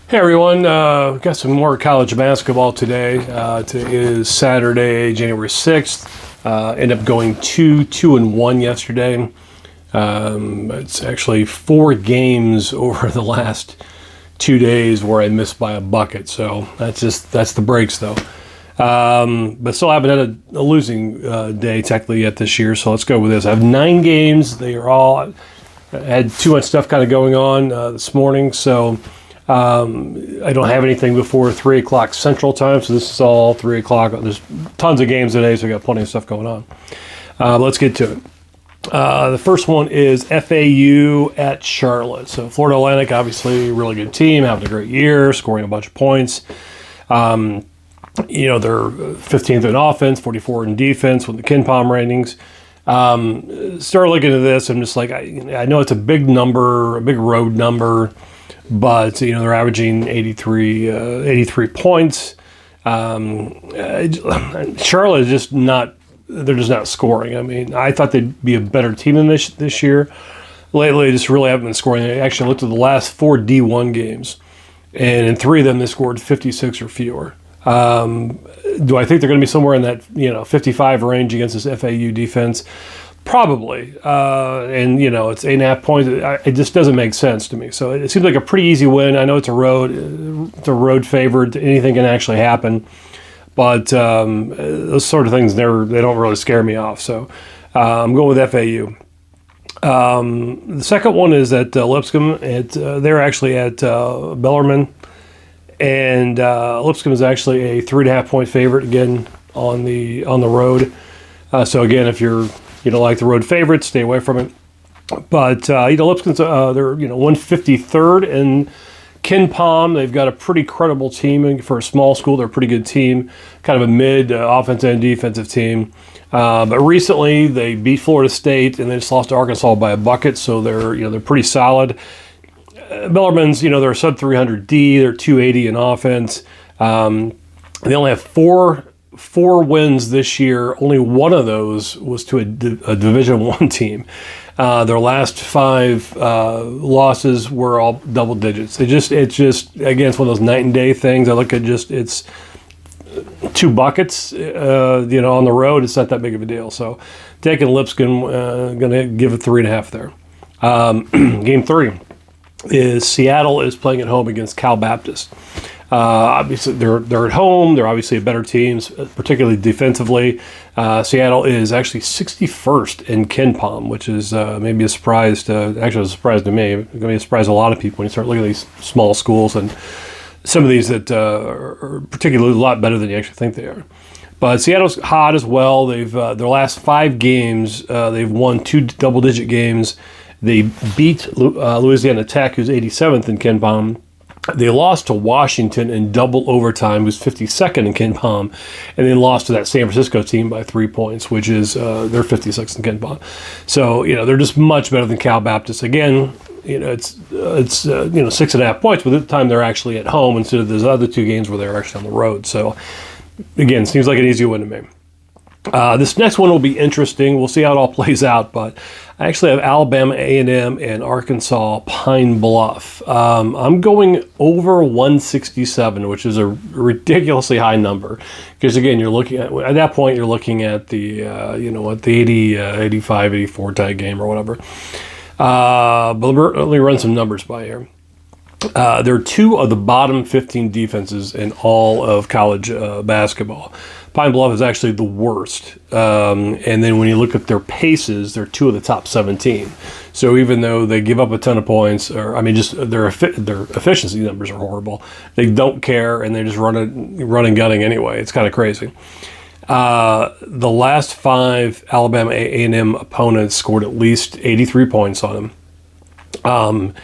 Hey everyone, got some more college basketball today. Today is Saturday, January 6th. Ended up going 2-1 yesterday. It's actually 4 games over the last 2 days where I missed by a bucket. So that's the breaks though. But still haven't had a losing day technically yet this year. So let's go with this. I have 9 games. They are all, I had too much stuff kind of going on this morning. So I don't have anything before 3 o'clock Central Time, so this is all 3 o'clock. There's tons of games today, so we got plenty of stuff going on. Let's get to it. The first one is FAU at Charlotte. So Florida Atlantic, obviously, really good team, having a great year, scoring a bunch of points. They're 15th in offense, 44 in defense with the KenPom ratings. Start looking at this, I'm just like, I know it's a big number, a big road number. But, they're averaging 83 points. Charlotte is just not, they're just not scoring. I mean, I thought they'd be a better team than this year. Lately, they just really haven't been scoring. I actually looked at the last 4 D1 games, and in 3 of them, they scored 56 or fewer. Do I think they're going to be somewhere in that, 55 range against this FAU defense? Probably, and it's 8.5 points. It just doesn't make sense to me. So it seems like a pretty easy win. I know it's a road favorite. Anything can actually happen, but those sort of things they don't really scare me off. So I'm going with FAU. The second one is at Lipscomb. They're actually at Bellarmine, and Lipscomb is actually a 3.5 point favorite again on the road. So again, if you don't like the road favorites, stay away from it. But, Lipscomb's, they're, 153rd in KenPom. They've got a pretty credible team. For a small school, they're a pretty good team. Kind of a mid offensive and defensive team. But recently, they beat Florida State, and they just lost to Arkansas by a bucket. So they're pretty solid. Bellarmine's, they're a sub-300D. They're 280 in offense. They only have four wins this year. Only one of those was to a Division I team. Their last 5 losses were all double digits. It's just again, it's one of those night and day things. I look at it's 2 buckets, on the road. It's not that big of a deal. So taking Lipscomb, going to give it 3.5 there. Game 3 is Seattle is playing at home against Cal Baptist. Obviously, they're at home. They're obviously a better team, particularly defensively. Seattle is actually 61st in KenPom, which is maybe a surprise to me. It's going to be a surprise to a lot of people when you start looking at these small schools and some of these that are particularly a lot better than you actually think they are. But Seattle's hot as well. They've their last 5 games, they've won 2 double-digit games. They beat Louisiana Tech, who's 87th in KenPom. They lost to Washington in double overtime, who's 52nd in KenPom, and then lost to that San Francisco team by 3 points, which is they're 56th in KenPom. So they're just much better than Cal Baptist. Again, it's 6.5 points, but at the time they're actually at home instead of those other 2 games where they're actually on the road. So again, seems like an easy win to me. This next one will be interesting. We'll see how it all plays out, but I actually have Alabama A&M and Arkansas Pine Bluff. I'm going over 167, which is a ridiculously high number. Because again, you're looking at that point, you're looking at the the 80, 85, 84 type game or whatever. But let me run some numbers by here. There are 2 of the bottom 15 defenses in all of college basketball. Pine Bluff is actually the worst. And then when you look at their paces, they're 2 of the top 17. So even though they give up a ton of points, their efficiency numbers are horrible. They don't care, and they just run and gunning anyway. It's kind of crazy. The last 5 Alabama A&M opponents scored at least 83 points on them.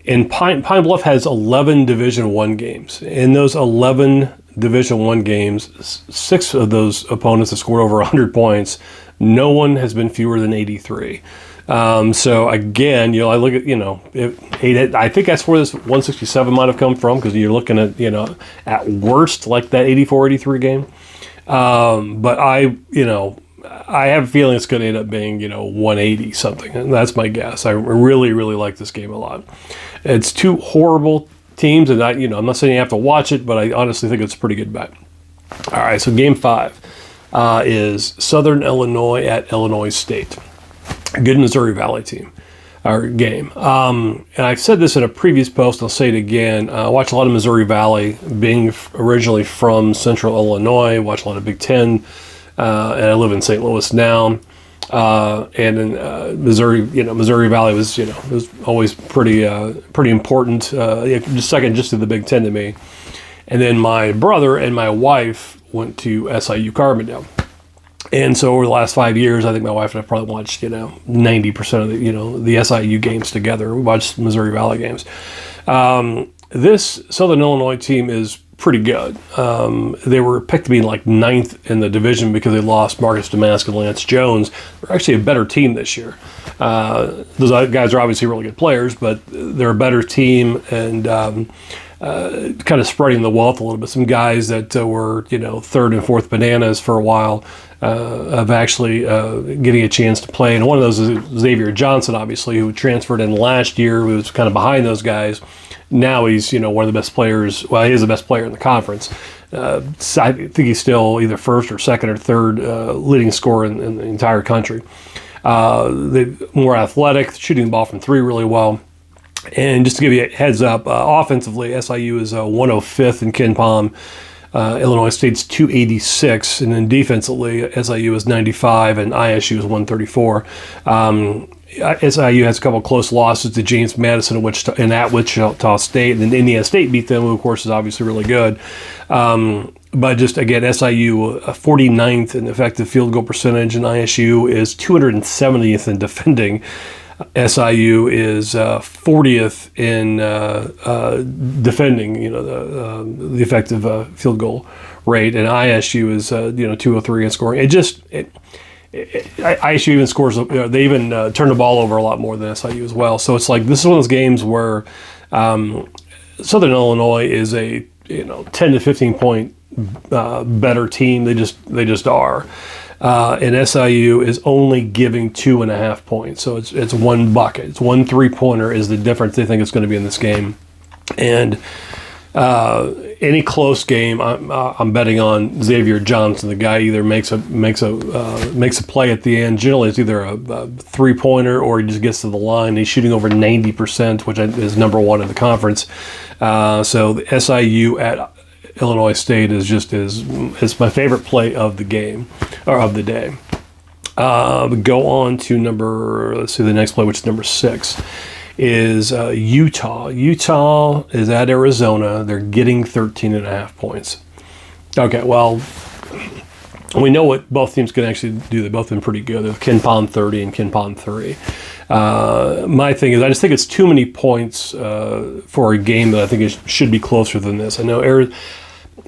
And Pine Bluff has 11 Division I games. In those 11 Division I games, 6 of those opponents have scored over 100 points. No one has been fewer than 83. So again, I look at, I think that's where this 167 might have come from, because you're looking at, at worst, like that 84-83 game. But I have a feeling it's going to end up being, 180 something. And that's my guess. I really, really like this game a lot. It's 2 horrible teams, and I'm not saying you have to watch it, but I honestly think it's a pretty good bet. All right, so Game 5 is Southern Illinois at Illinois State. A good Missouri Valley team. Our game. And I've said this in a previous post, I'll say it again. I watch a lot of Missouri Valley, being originally from Central Illinois, watch a lot of Big Ten, and I live in St. Louis now. And in Missouri, Missouri Valley was, it was always pretty important, second just to the Big Ten to me. And then my brother and my wife went to SIU Carbondale. And so over the last 5 years, I think my wife and I probably watched, 90% of the SIU games together. We watched Missouri Valley games. This Southern Illinois team is pretty good. They were picked to be like 9th in the division because they lost Marcus Damask and Lance Jones. They're actually a better team this year. Those guys are obviously really good players, but they're a better team, and kind of spreading the wealth a little bit. Some guys that were, third and fourth bananas for a while of actually getting a chance to play. And one of those is Xavier Johnson, obviously, who transferred in last year, who was kind of behind those guys. Now he's, one of the best players. Well, he is the best player in the conference. I think he's still either first or second or third leading scorer in the entire country. They're more athletic, shooting the ball from three really well. And just to give you a heads up, offensively, SIU is 105th in KenPom. Illinois State's 286, and then defensively, SIU is 95, and ISU is 134. SIU has a couple close losses to James Madison and at Wichita State, and then Indiana State beat them, who of course is obviously really good. But just again, SIU 49th in effective field goal percentage, and ISU is 270th in defending. SIU is 40th in defending, the effective field goal rate, and ISU is 203 in scoring. ISU even scores. They even turn the ball over a lot more than SIU as well. So it's like this is one of those games where Southern Illinois is a 10 to 15 point better team. They just are. And SIU is only giving 2.5 points. So it's one bucket. It's one 3-pointer is the difference they think it's going to be in this game. And any close game, I'm betting on Xavier Johnson. The guy either makes a play at the end. Generally, it's either a 3-pointer or he just gets to the line. He's shooting over 90%, which is number one in the conference. So the SIU at Illinois State is my favorite play of the game, or of the day. Go on to the next play, which is number 6, is Utah. Utah is at Arizona. They're getting 13.5 points. Okay, well, we know what both teams can actually do. They've both been pretty good. They're KenPom 30 and KenPom 3. My thing is, I just think it's too many points for a game that I think it should be closer than this. I know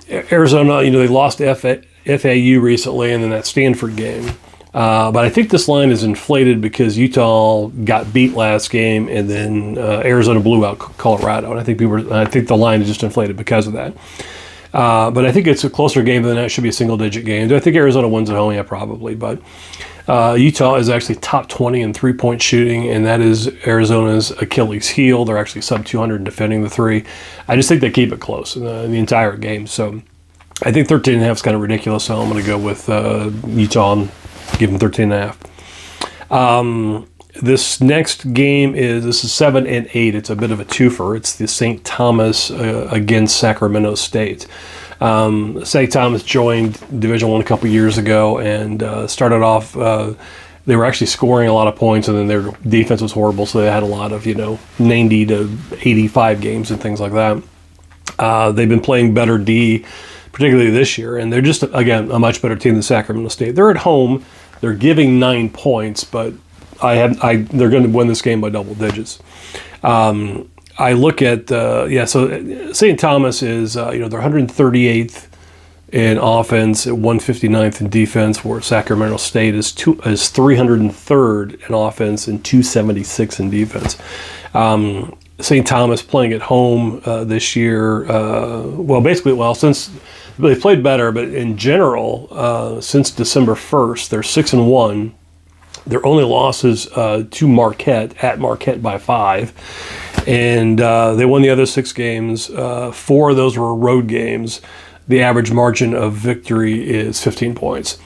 Arizona, they lost FAU recently, and then that Stanford game. But I think this line is inflated because Utah got beat last game, and then Arizona blew out Colorado. And I think the line is just inflated because of that. But I think it's a closer game than that. It should be a single-digit game. Do I think Arizona wins at home? Yeah, probably. But Utah is actually top 20 in three-point shooting, and that is Arizona's Achilles heel. They're actually sub-200 in defending the three. I just think they keep it close in the entire game. So I think 13.5 is kind of ridiculous, so I'm going to go with Utah and give them 13.5. This next game is 7 and 8. It's a bit of a twofer. It's the St. Thomas against Sacramento State. St. Thomas joined Division I a couple years ago and started off. They were actually scoring a lot of points, and then their defense was horrible, so they had a lot of 90 to 85 games and things like that. They've been playing better D, particularly this year, and they're just again a much better team than Sacramento State. They're at home. They're giving 9 points, but they're going to win this game by double digits. I look at so St. Thomas is they're 138th in offense, 159th in defense, where Sacramento State is 303rd in offense and 276 in defense. St. Thomas playing at home this year. Since they played better, but in general, since December 1st, they're 6-1. Their only losses to Marquette, at Marquette by 5. and they won the other 6 games. 4 of those were road games. The average margin of victory is 15 points.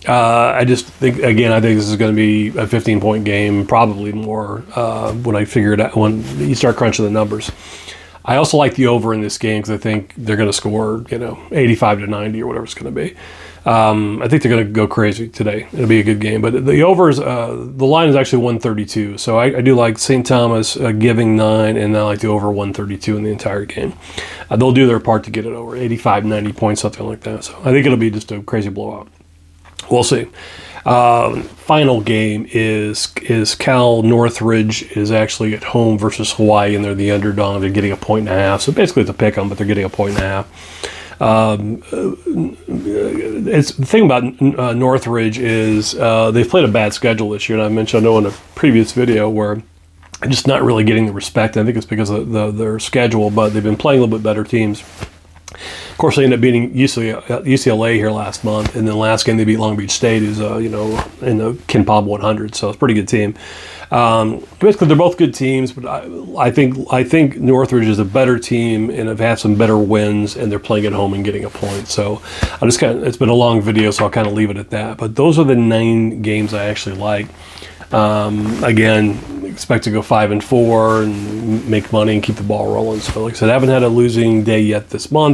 I just think, again, I think this is going to be a 15-point game, probably more when I figure it out, when you start crunching the numbers. I also like the over in this game because I think they're going to score, 85 to 90 or whatever it's going to be. I think they're going to go crazy today. It'll be a good game. But the overs, the line is actually 132. So I do like St. Thomas giving 9, and I like the over 132 in the entire game. They'll do their part to get it over 85, 90 points, something like that. So I think it'll be just a crazy blowout. We'll see. Final game is Cal Northridge is actually at home versus Hawaii, and they're the underdog. They're getting a 1.5. So basically it's a pick 'em, but they're getting a 1.5. It's the thing about Northridge is they've played a bad schedule this year, and I mentioned, I know in a previous video, where they're just not really getting the respect. I think it's because of their schedule, but they've been playing a little bit better teams. Of course, they ended up beating UCLA here last month, and then last game they beat Long Beach State, who's in the Ken Pom 100, so it's a pretty good team. Basically, they're both good teams, but I think Northridge is a better team and have had some better wins, and they're playing at home and getting a point. So it's been a long video, so I'll kind of leave it at that. But those are the 9 games I actually like. Again, expect to go 5-4 and make money and keep the ball rolling. So like I said, I haven't had a losing day yet this month.